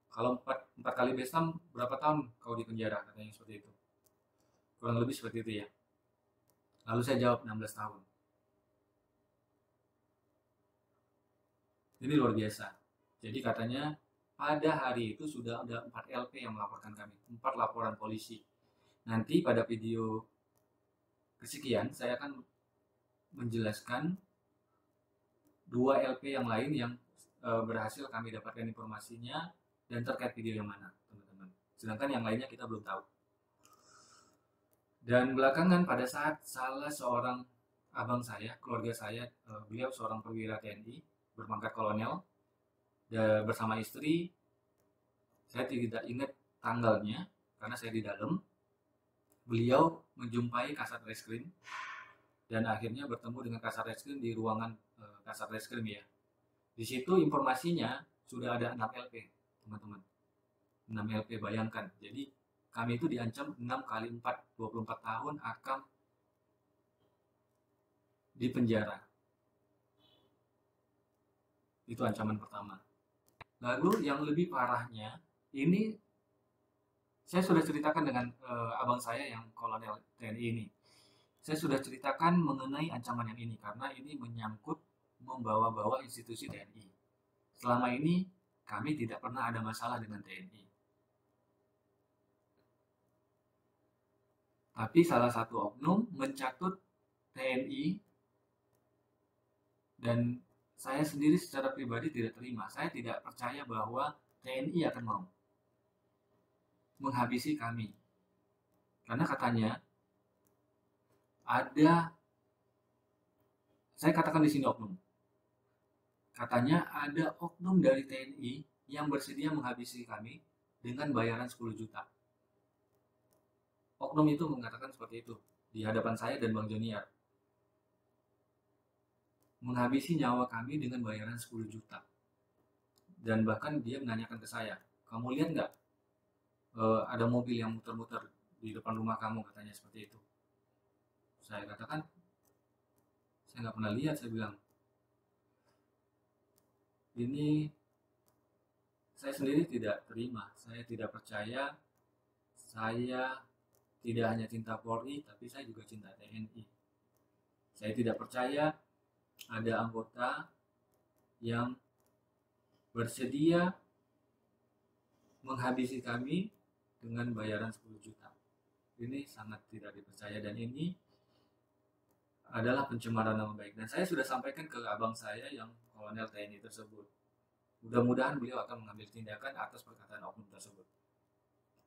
Kalau 4 kali bestam berapa tahun kau di penjara, katanya seperti itu. Kurang lebih seperti itu ya. Lalu saya jawab 16 tahun. Ini luar biasa. Jadi katanya pada hari itu sudah ada 4 LP yang melaporkan kami. 4 laporan polisi. Nanti pada video kesekian saya akan menjelaskan 2 LP yang lain yang berhasil kami dapatkan informasinya dan terkait video yang mana, teman-teman. Sedangkan yang lainnya kita belum tahu. Dan belakangan pada saat salah seorang abang saya, keluarga saya, beliau seorang perwira TNI berpangkat kolonel, bersama istri, saya tidak ingat tanggalnya karena saya di dalam. Beliau menjumpai Kasat Reskrim dan akhirnya bertemu dengan Kasat Reskrim di ruangan Kasat Reskrim ya. Di situ informasinya sudah ada 6 LP, teman-teman. 6 LP, bayangkan. Jadi kami itu diancam 6 kali 4, 24 tahun akan di penjara. Itu ancaman pertama. Lalu yang lebih parahnya, ini saya sudah ceritakan dengan abang saya yang kolonel TNI ini. Saya sudah ceritakan mengenai ancaman yang ini karena ini menyangkut membawa-bawa institusi TNI. Selama ini kami tidak pernah ada masalah dengan TNI. Tapi salah satu oknum mencatut TNI dan saya sendiri secara pribadi tidak terima. Saya tidak percaya bahwa TNI akan mau menghabisi kami. Karena katanya ada, saya katakan di sini oknum. Katanya ada oknum dari TNI yang bersedia menghabisi kami dengan bayaran 10 juta. Oknum itu mengatakan seperti itu di hadapan saya dan Bang Jonier. Menghabisi nyawa kami dengan bayaran 10 juta. Dan bahkan dia menanyakan ke saya, kamu lihat nggak ada mobil yang muter-muter di depan rumah kamu, katanya seperti itu. Saya katakan, saya nggak pernah lihat, saya bilang. Ini saya sendiri tidak terima, saya tidak percaya, saya tidak hanya cinta Polri, tapi saya juga cinta TNI. Saya tidak percaya ada anggota yang bersedia menghabisi kami dengan bayaran 10 juta. Ini sangat tidak dipercaya dan ini adalah pencemaran nama baik. Dan saya sudah sampaikan ke abang saya yang kolonel TNI tersebut. Mudah-mudahan beliau akan mengambil tindakan atas perkataan oknum tersebut.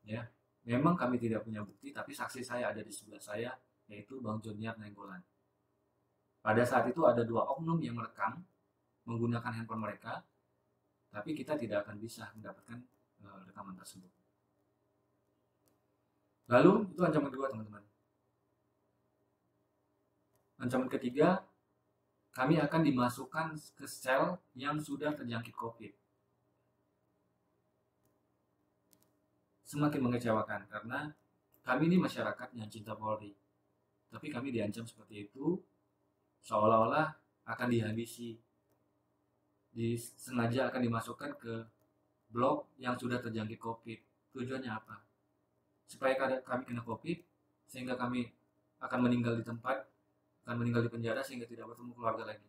Ya, memang kami tidak punya bukti, tapi saksi saya ada di sebelah saya, yaitu Bang Joniar Nainggolan. Pada saat itu ada 2 oknum yang merekam menggunakan handphone mereka, tapi kita tidak akan bisa mendapatkan rekaman tersebut. Lalu itu ancaman kedua, teman-teman. Ancaman ketiga, kami akan dimasukkan ke sel yang sudah terjangkit COVID. Semakin mengecewakan karena kami ini masyarakat yang cinta Polri, tapi kami diancam seperti itu, seolah-olah akan dihabisi, sengaja akan dimasukkan ke blok yang sudah terjangkit COVID. Tujuannya apa? Supaya kami kena COVID, sehingga kami akan meninggal di tempat, akan meninggal di penjara sehingga tidak bertemu keluarga lagi.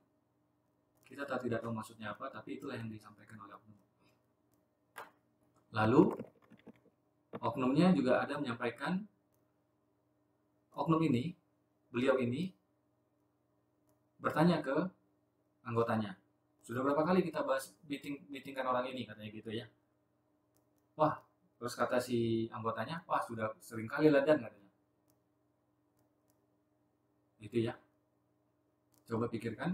Kita tidak tahu maksudnya apa, tapi itulah yang disampaikan oleh oknum. Lalu oknumnya juga ada menyampaikan, oknum ini, beliau ini bertanya ke anggotanya, sudah berapa kali kita bahas meetingkan orang ini, katanya gitu ya. Wah, terus kata si anggotanya, wah sudah sering kali ladan, katanya. Gitu ya. Coba pikirkan,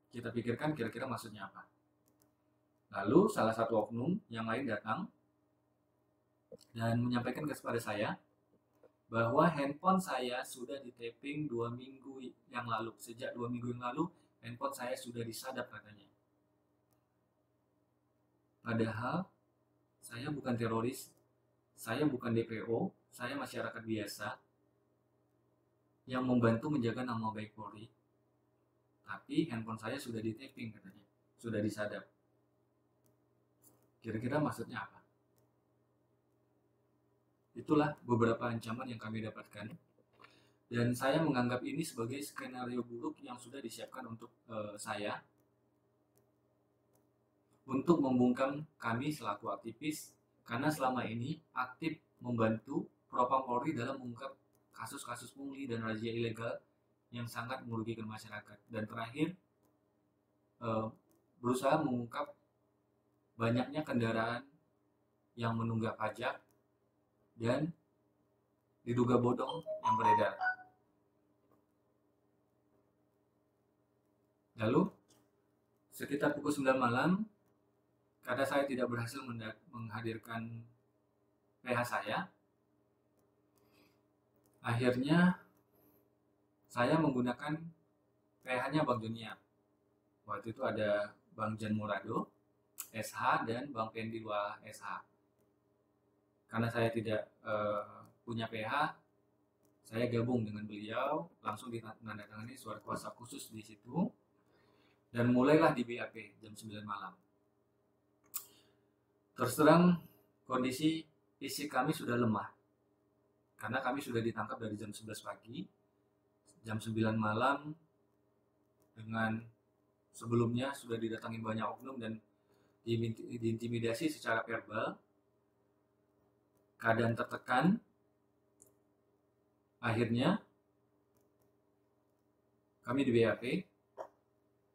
kita pikirkan kira-kira maksudnya apa. Lalu salah satu oknum yang lain datang dan menyampaikan kepada saya bahwa handphone saya sudah di-tapping 2 minggu yang lalu. Sejak 2 minggu yang lalu, handphone saya sudah disadap, katanya. Padahal saya bukan teroris, saya bukan DPO, saya masyarakat biasa yang membantu menjaga nama baik Polri. Tapi handphone saya sudah di-tapping, katanya, sudah disadap. Kira-kira maksudnya apa? Itulah beberapa ancaman yang kami dapatkan. Dan saya menganggap ini sebagai skenario buruk yang sudah disiapkan untuk saya untuk membungkam kami selaku aktivis, karena selama ini aktif membantu Propam Polri dalam mengungkap kasus-kasus pungli dan razia ilegal yang sangat merugikan masyarakat. Dan terakhir, berusaha mengungkap banyaknya kendaraan yang menunggak pajak dan diduga bodong yang beredar. Lalu, sekitar pukul 9 malam, karena saya tidak berhasil menghadirkan PH saya, akhirnya saya menggunakan PH-nya Bang Joniar. Waktu itu ada Bang Jan Murado, SH, dan Bang Pendi Wah, SH. Karena saya tidak punya PH, saya gabung dengan beliau, langsung ditandatangani surat kuasa khusus di situ, dan mulailah di BAP jam 9 malam. Terus terang, kondisi fisik kami sudah lemah, karena kami sudah ditangkap dari jam 11 pagi, jam 9 malam, dengan sebelumnya sudah didatangin banyak oknum dan diintimidasi secara verbal, keadaan tertekan. Akhirnya kami di BAP.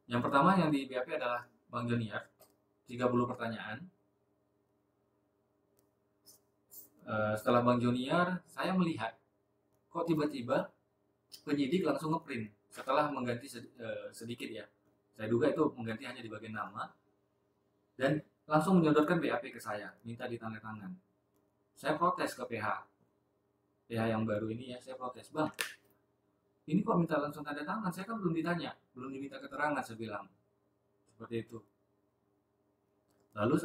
Yang pertama yang di BAP adalah Bang Joniar, 30 pertanyaan. Setelah Bang Joniar, saya melihat kok tiba-tiba penyidik langsung ngeprint setelah mengganti sedikit ya. Saya duga itu mengganti hanya di bagian nama, dan langsung menyodorkan BAP ke saya, minta ditandatangan. Saya protes ke PH yang baru ini ya, saya protes, Bang, ini kok minta langsung tanda tangan, saya kan belum ditanya, belum diminta keterangan, saya bilang seperti itu. Lalu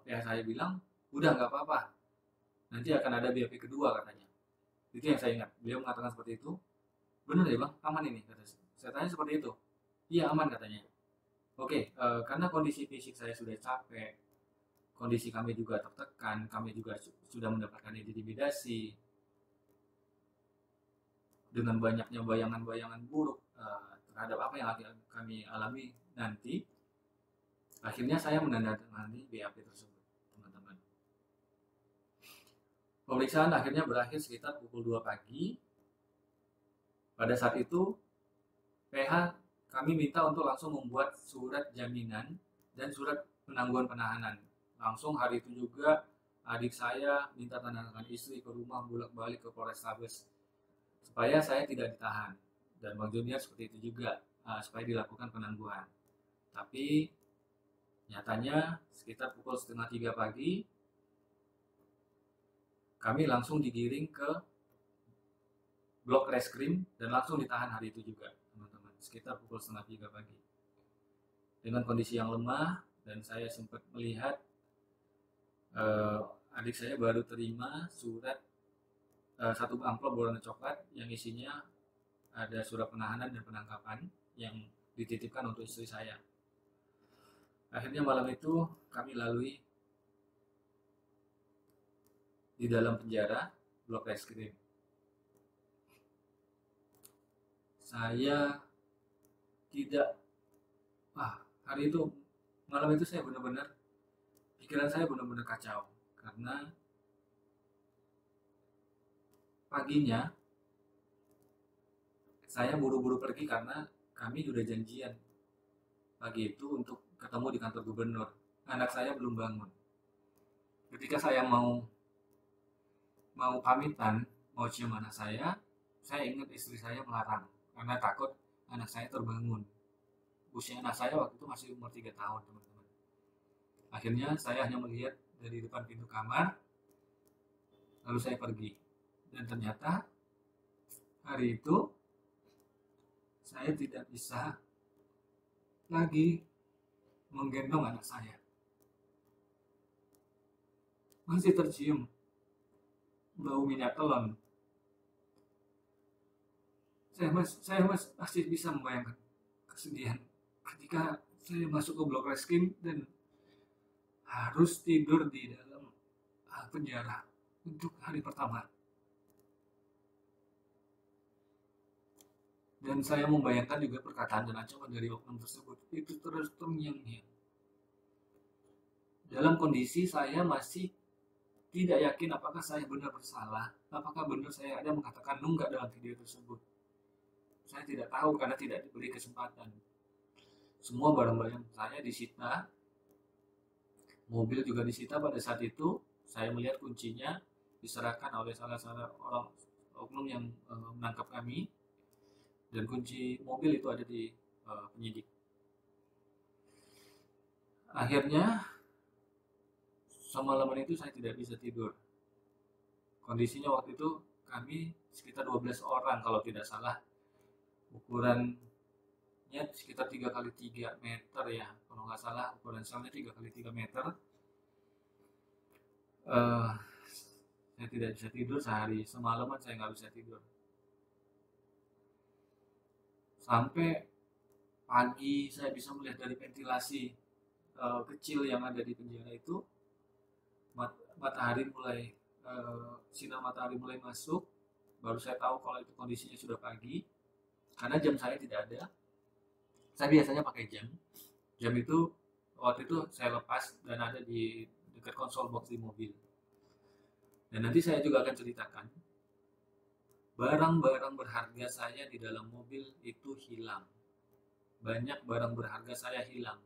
PH saya bilang, udah nggak apa-apa, nanti akan ada BAP kedua, katanya. Itu yang saya ingat, beliau mengatakan seperti itu. Bener ya Bang, aman ini, kata saya tanya seperti itu. Iya aman, katanya. Oke, karena kondisi fisik saya sudah capek, kondisi kami juga tertekan, kami juga sudah mendapatkan intimidasi, dengan banyaknya bayangan-bayangan buruk terhadap apa yang akan kami alami nanti, akhirnya saya menandatangani BAP tersebut, teman-teman. Pemeriksaan akhirnya berakhir sekitar pukul 2 pagi. Pada saat itu, PH kami minta untuk langsung membuat surat jaminan dan surat penangguhan penahanan. Langsung hari itu juga adik saya minta tanda tangan istri ke rumah, bolak-balik ke Polrestabes supaya saya tidak ditahan, dan Bang Junior seperti itu juga, supaya dilakukan penangguhan. Tapi nyatanya sekitar pukul 2:30 pagi kami langsung digiring ke blok reskrim dan langsung ditahan hari itu juga, teman-teman, sekitar pukul 2:30 pagi dengan kondisi yang lemah. Dan saya sempat melihat adik saya baru terima surat, satu amplop berwarna coklat yang isinya ada surat penahanan dan penangkapan yang dititipkan untuk istri saya. Akhirnya malam itu kami lalui di dalam penjara blok reskrim. Saya tidak, hari itu, malam itu saya benar-benar, pikiran saya benar-benar kacau karena paginya saya buru-buru pergi karena kami sudah janjian pagi itu untuk ketemu di kantor gubernur. Anak saya belum bangun. Ketika saya mau pamitan, mau cium anak saya ingat istri saya melarang karena takut anak saya terbangun. Usia anak saya waktu itu masih umur 3 tahun, teman-teman. Akhirnya saya hanya melihat dari depan pintu kamar, lalu saya pergi. Dan ternyata hari itu saya tidak bisa lagi menggendong anak saya. Masih tercium bau minyak telon. Saya masih bisa membayangkan kesedihan ketika saya masuk ke blok reskrim dan harus tidur di dalam penjara untuk hari pertama. Dan saya membayangkan juga perkataan dan ancaman dari oknum tersebut itu terus terngiang-ngiang. Dalam kondisi saya masih tidak yakin apakah saya benar bersalah, apakah benar saya ada mengatakan nunggak dalam video tersebut. Saya tidak tahu karena tidak diberi kesempatan. Semua barang-barang saya disita, mobil juga disita pada saat itu. Saya melihat kuncinya diserahkan oleh salah orang oknum yang menangkap kami. Dan kunci mobil itu ada di penyidik. Akhirnya semalaman itu saya tidak bisa tidur. Kondisinya waktu itu kami sekitar 12 orang kalau tidak salah. Ukurannya sekitar 3x3 meter ya. Kalau nggak salah ukuran selnya 3x3 meter. Saya tidak bisa tidur sehari. Semalaman saya nggak bisa tidur. Sampai pagi saya bisa melihat dari ventilasi kecil yang ada di penjara itu, matahari mulai, sinar matahari mulai masuk. Baru saya tahu kalau itu kondisinya sudah pagi, karena jam saya tidak ada. Saya biasanya pakai jam itu waktu itu saya lepas dan ada di dekat konsol box di mobil. Dan nanti saya juga akan ceritakan barang-barang berharga saya di dalam mobil itu hilang. Banyak barang berharga saya hilang.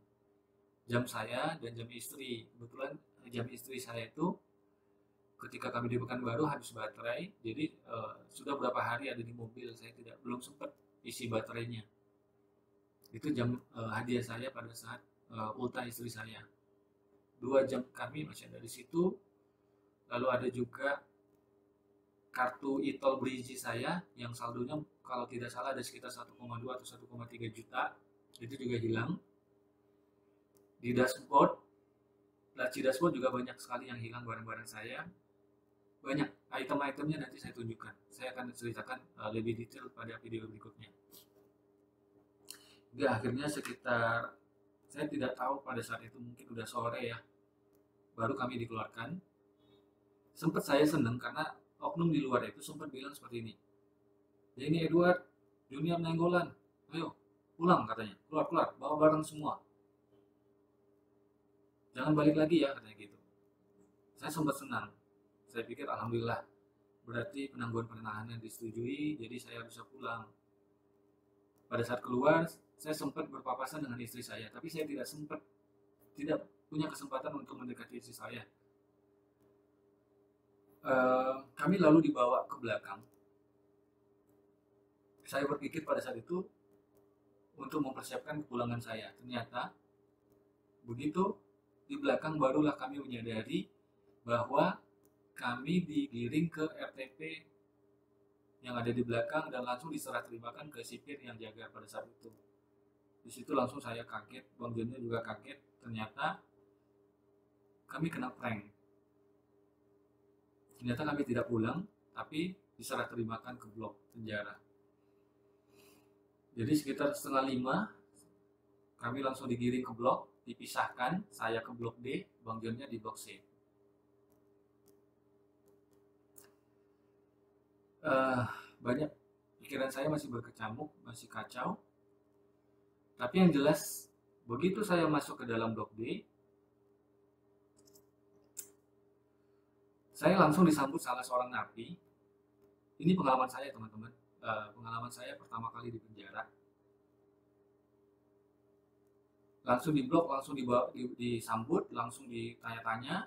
Jam saya dan jam istri. Kebetulan jam istri saya itu ketika kami di Pekanbaru habis baterai. Jadi sudah berapa hari ada di mobil, saya belum sempat isi baterainya. Itu jam hadiah saya pada saat ultah istri saya. 2 jam kami masih ada di situ. Lalu ada juga kartu e-tol Brigi saya yang saldonya kalau tidak salah ada sekitar 1,2 atau 1,3 juta. Itu juga hilang. Di dashboard, laci dashboard juga banyak sekali yang hilang barang-barang saya. Banyak item-itemnya nanti saya tunjukkan. Saya akan ceritakan lebih detail pada video berikutnya. Hingga akhirnya sekitar, saya tidak tahu pada saat itu mungkin udah sore ya, baru kami dikeluarkan. Sempat saya senang karena oknum di luar itu sempat bilang seperti ini, Ya ini Edward, Junior Nenggolan, ayo pulang katanya, keluar bawa barang semua, jangan balik lagi ya katanya gitu. Saya sempat senang, saya pikir alhamdulillah berarti penangguhan penahanan disetujui, jadi saya bisa pulang. Pada saat keluar saya sempat berpapasan dengan istri saya, tapi saya tidak punya kesempatan untuk mendekati istri saya. Kami lalu dibawa ke belakang. Saya berpikir pada saat itu untuk mempersiapkan kepulangan saya. Ternyata begitu di belakang barulah kami menyadari bahwa kami digiring ke RTP yang ada di belakang dan langsung diserah terimakan ke sipir yang jaga pada saat itu. Di situ langsung saya kaget, Bang Jonnya juga kaget. Ternyata kami kena prank. Ternyata kami tidak pulang, tapi diserah terimakan ke blok penjara. Jadi sekitar 4:30 kami langsung digiring ke blok, dipisahkan, saya ke blok D, Bang Jonnya di blok C. Banyak pikiran saya masih berkecamuk, masih kacau. Tapi yang jelas, begitu saya masuk ke dalam blok D, saya langsung disambut salah seorang napi. Ini pengalaman saya teman-teman, pengalaman saya pertama kali di penjara. Langsung di blok, langsung disambut, langsung ditanya-tanya.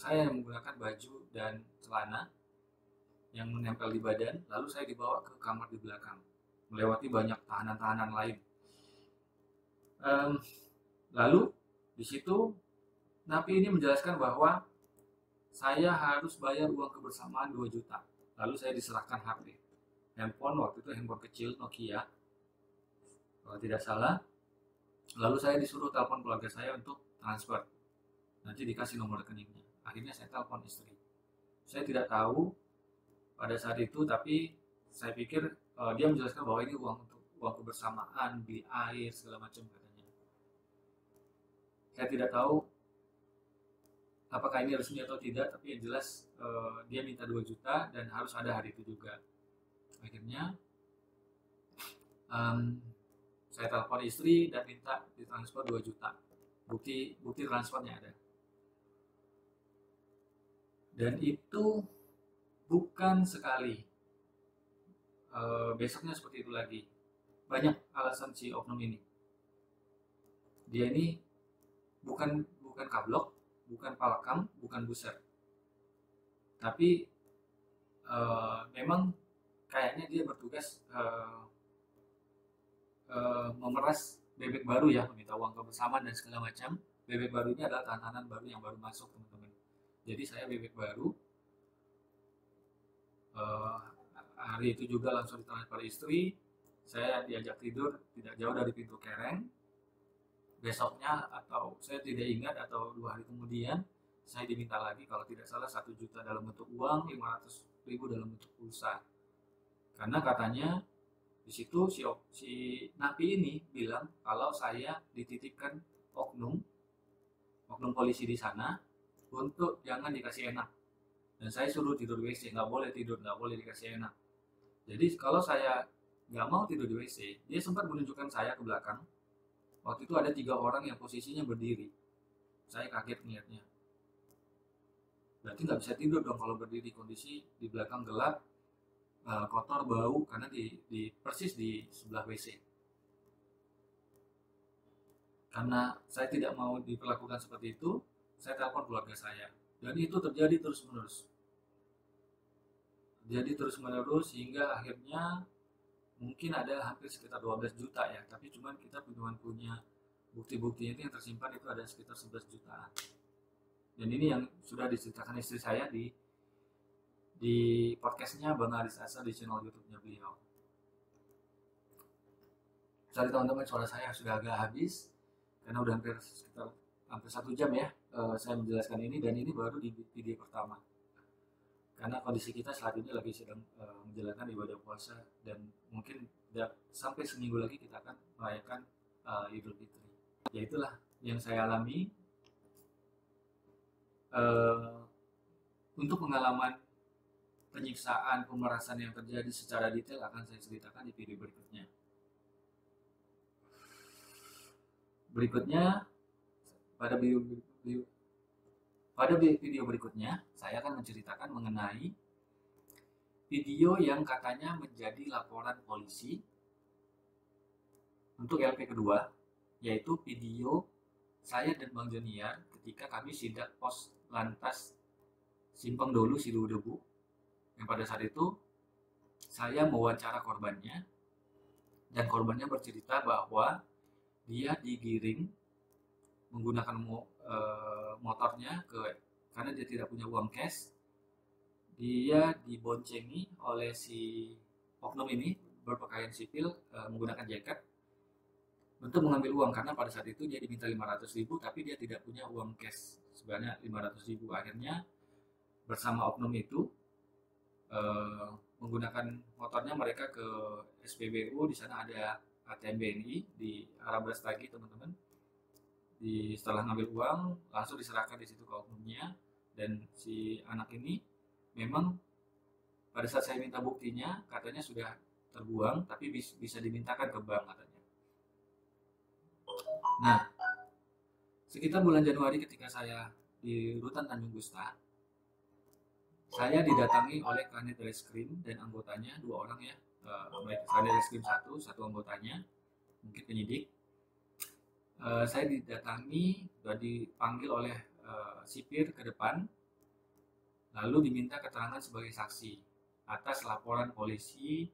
Saya yang menggunakan baju dan celana yang menempel di badan, lalu saya dibawa ke kamar di belakang, melewati banyak tahanan-tahanan lain. Lalu di situ napi ini menjelaskan bahwa saya harus bayar uang kebersamaan 2 juta. Lalu saya diserahkan HP, handphone, waktu itu handphone kecil Nokia kalau tidak salah. Lalu saya disuruh telepon keluarga saya untuk transfer, nanti dikasih nomor rekeningnya. Akhirnya saya telepon istri. Saya tidak tahu pada saat itu, tapi saya pikir dia menjelaskan bahwa ini uang untuk uang kebersamaan, beli air segala macam katanya. Saya tidak tahu apakah ini resmi atau tidak, tapi yang jelas dia minta 2 juta dan harus ada hari itu juga. Akhirnya saya telepon istri dan minta ditransfer 2 juta. Bukti transfernya ada. Dan itu bukan sekali. Besoknya seperti itu lagi. Banyak alasan si oknum ini. Dia ini bukan kablok, bukan palkam, bukan buser. Tapi memang kayaknya dia bertugas memeras bebek baru ya, meminta uang kebersamaan dan segala macam. Bebek baru ini adalah tahanan baru yang baru masuk teman-teman. Jadi saya bebek baru. Hari itu juga langsung ditransfer istri. Saya diajak tidur tidak jauh dari pintu kereng. Besoknya atau saya tidak ingat atau 2 hari kemudian saya diminta lagi, kalau tidak salah 1 juta dalam bentuk uang, 500.000 dalam bentuk pulsa. Karena katanya di situ si napi ini bilang kalau saya dititipkan oknum polisi di sana untuk jangan dikasih enak. Dan saya suruh tidur WC, nggak boleh tidur, nggak boleh dikasih enak. Jadi kalau saya nggak mau tidur di WC, dia sempat menunjukkan saya ke belakang. Waktu itu ada 3 orang yang posisinya berdiri. Saya kaget niatnya. Berarti nggak bisa tidur dong kalau berdiri, kondisi di belakang gelap, kotor, bau, karena di persis di sebelah WC. Karena saya tidak mau diperlakukan seperti itu, saya telepon keluarga saya. Dan itu terjadi terus-menerus. Hingga akhirnya mungkin ada hampir sekitar 12 juta ya. Tapi cuman kita cuma punya bukti-buktinya itu yang tersimpan itu ada sekitar 11 jutaan. Dan ini yang sudah diceritakan istri saya di podcastnya Bang Aris Asa di channel YouTube-nya beliau. Sorry teman-teman, suara saya sudah agak habis karena udah hampir 1 jam ya saya menjelaskan ini, dan ini baru di video pertama. Karena kondisi kita saat ini lagi sedang menjalankan ibadah puasa dan mungkin sampai seminggu lagi kita akan merayakan Idul Fitri. Ya itulah yang saya alami. Untuk pengalaman penyiksaan, pemerasan yang terjadi secara detail akan saya ceritakan di video berikutnya. Pada video berikutnya, saya akan menceritakan mengenai video yang katanya menjadi laporan polisi untuk LP kedua, yaitu video saya dan Bang Joniar ketika kami sidak pos lantas Simpang Dolu Sidodebu, yang pada saat itu saya mewawancara korbannya, dan korbannya bercerita bahwa dia digiring menggunakan motornya karena dia tidak punya uang cash. Dia diboncengi oleh si oknum ini berpakaian sipil menggunakan jaket untuk mengambil uang, karena pada saat itu dia diminta 500.000 tapi dia tidak punya uang cash sebanyak 500.000. Akhirnya bersama oknum itu menggunakan motornya mereka ke SPBU. Di sana ada ATM BNI di arah Brastagi, teman-teman. Setelah ngambil uang langsung diserahkan di situ ke oknumnya, dan si anak ini memang pada saat saya minta buktinya katanya sudah terbuang, tapi bisa dimintakan ke bank katanya. Nah, sekitar bulan Januari ketika saya di Rutan Tanjung Gusta, saya didatangi oleh Kanit Reskrim dan anggotanya, 2 orang ya. Kanit Reskrim satu anggotanya, mungkin penyidik. Saya didatangi dan dipanggil oleh sipir ke depan, lalu diminta keterangan sebagai saksi atas laporan polisi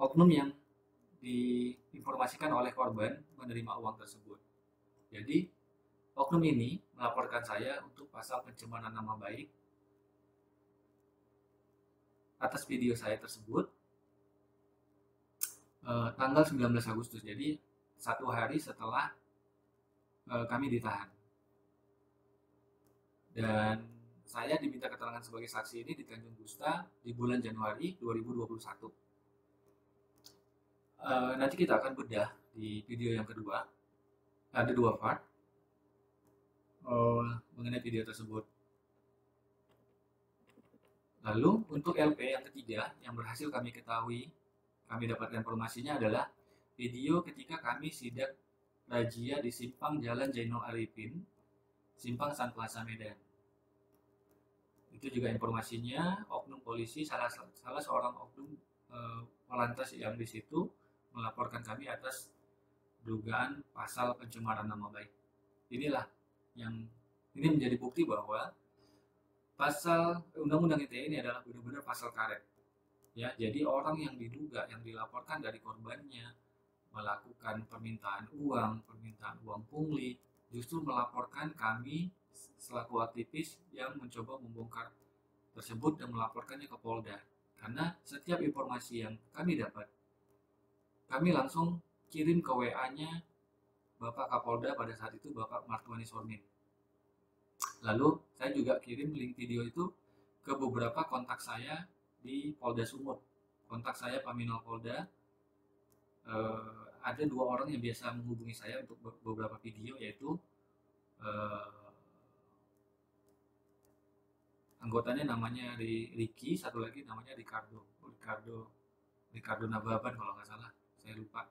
oknum yang diinformasikan oleh korban menerima uang tersebut. Jadi oknum ini melaporkan saya untuk pasal pencemaran nama baik atas video saya tersebut tanggal 19 Agustus. Jadi 1 hari setelah kami ditahan. Dan saya diminta keterangan sebagai saksi ini di Tanjung Gusta di bulan Januari 2021. Nanti kita akan bedah di video yang kedua. Ada 2 part mengenai video tersebut. Lalu untuk LP yang ketiga yang berhasil kami ketahui, kami dapatkan informasinya adalah video ketika kami sidak razia di simpang Jalan Zainul Arifin, simpang Sun Plaza Medan. Itu juga informasinya oknum polisi, salah seorang oknum polantas yang di situ melaporkan kami atas dugaan pasal pencemaran nama baik. Inilah yang ini menjadi bukti bahwa pasal Undang-Undang ITE ini adalah benar-benar pasal karet. Ya, jadi orang yang diduga, yang dilaporkan dari korbannya melakukan permintaan uang pungli, justru melaporkan kami selaku aktivis yang mencoba membongkar tersebut dan melaporkannya ke Polda. Karena setiap informasi yang kami dapat, kami langsung kirim ke WA-nya Bapak Kapolda pada saat itu, Bapak Martuani Sormin. Lalu saya juga kirim link video itu ke beberapa kontak saya di Polda Sumut. Kontak saya Paminal Polda, ada 2 orang yang biasa menghubungi saya untuk beberapa video, yaitu anggotanya namanya Ricky, satu lagi namanya Ricardo Nababan kalau nggak salah, saya lupa.